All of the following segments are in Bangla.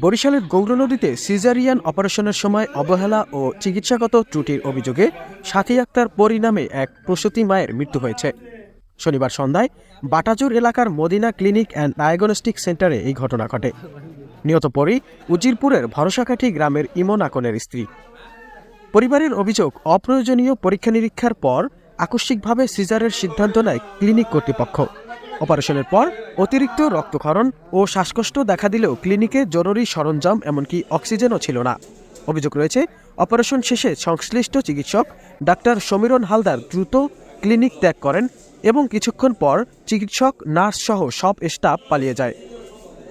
বরিশালের গৌর নদীতে সিজারিয়ান অপারেশনের সময় অবহেলা ও চিকিৎসাগত ত্রুটির অভিযোগে সাথী আক্তার পরী নামে এক প্রসূতি মায়ের মৃত্যু হয়েছে। শনিবার সন্ধ্যায় বাটাজোর এলাকার মদিনা ক্লিনিক অ্যান্ড ডায়াগনস্টিক সেন্টারে এই ঘটনা ঘটে। নিহত পরী উজিরপুরের ভরসাকাঠি গ্রামের ইমন আকনের স্ত্রী। পরিবারের অভিযোগ, অপ্রয়োজনীয় পরীক্ষা নিরীক্ষার পর আকস্মিকভাবে সিজারের সিদ্ধান্ত নেয় ক্লিনিক কর্তৃপক্ষ। অপারেশনের পর অতিরিক্ত রক্তক্ষরণ ও শ্বাসকষ্ট দেখা দিলেও ক্লিনিকে জরুরি সরঞ্জাম এমনকি অক্সিজেনও ছিল না। অভিযোগ রয়েছে, অপারেশন শেষে সংশ্লিষ্ট চিকিৎসক ডাক্তার সমীরণ হালদার দ্রুত ক্লিনিক ত্যাগ করেন এবং কিছুক্ষণ পর চিকিৎসক, নার্স সহ সব স্টাফ পালিয়ে যায়।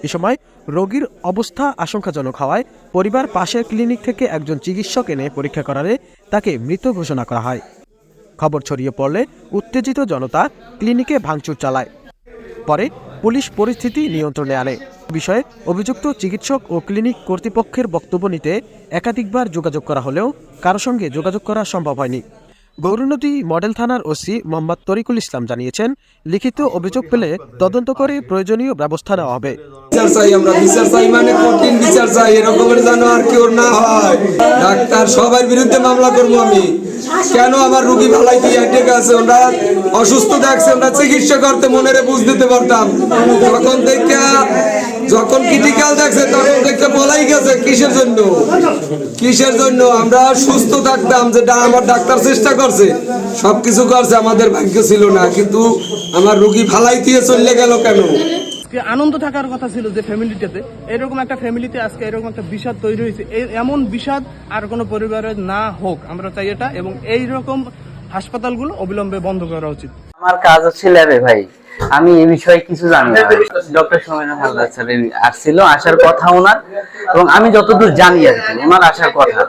এ সময় রোগীর অবস্থা আশঙ্কাজনক হওয়ায় পরিবার পাশের ক্লিনিক থেকে একজন চিকিৎসক এনে পরীক্ষা করালে তাকে মৃত ঘোষণা করা হয়। খবর ছড়িয়ে পড়লে উত্তেজিত জনতা ক্লিনিকে ভাঙচুর চালায়। পরে পুলিশ পরিস্থিতি নিয়ন্ত্রণে আনে। বিষয়ে অভিযুক্ত চিকিৎসক ও ক্লিনিক কর্তৃপক্ষের বক্তব্য নিতে একাধিকবার যোগাযোগ করা হলেও কারো সঙ্গে যোগাযোগ করা সম্ভব হয়নি। গৌরনদী মডেল থানার ওসি মোহাম্মদ তরিকুল ইসলাম জানিয়েছেন, লিখিত অভিযোগ পেলে তদন্ত করে প্রয়োজনীয় ব্যবস্থা নেওয়া হবে। ডাক্তার সবার বিরুদ্ধে মামলা করবো আমি। কেন আমার রোগী ভালাই দিয়ে ঠিক আছে, ওরা অসুস্থ দেখছে, ওরা চিকিৎসা করতে মনের বুঝ দিতে পারতাম। যখন ক্রিটিক্যাল দেখছে তখন দেখতে বলাই গেছে কিসের জন্য আমরা সুস্থ থাকতাম, যেটা আমার ডাক্তার চেষ্টা করছে, সবকিছু করছে, আমাদের ভাগ্য ছিল না, কিন্তু আমার রোগী ভালাই দিয়ে চলে গেল কেন? আনন্দ থাকার কথা ছিল যে ফ্যামিলিটাতে, এরকম একটা ফ্যামিলিতে আজকে এরকম একটা বিষাদ তৈরি হয়েছে। এমন বিষাদ আর কোনো পরিবারের না হোক, আমরা চাই এটা, এবং এই রকম হাসপাতালগুলো অবিলম্বে বন্ধ করা উচিত। আমার কাজ হচ্ছে ল্যাবে ভাই, আমি এই বিষয়ে কিছু জানি না। ডক্টর সমীরণ হালদার স্যার আসছিল, আসার কথা ওনার, এবং আমি যতদূর জানি আর কি ওনার আসার কথা।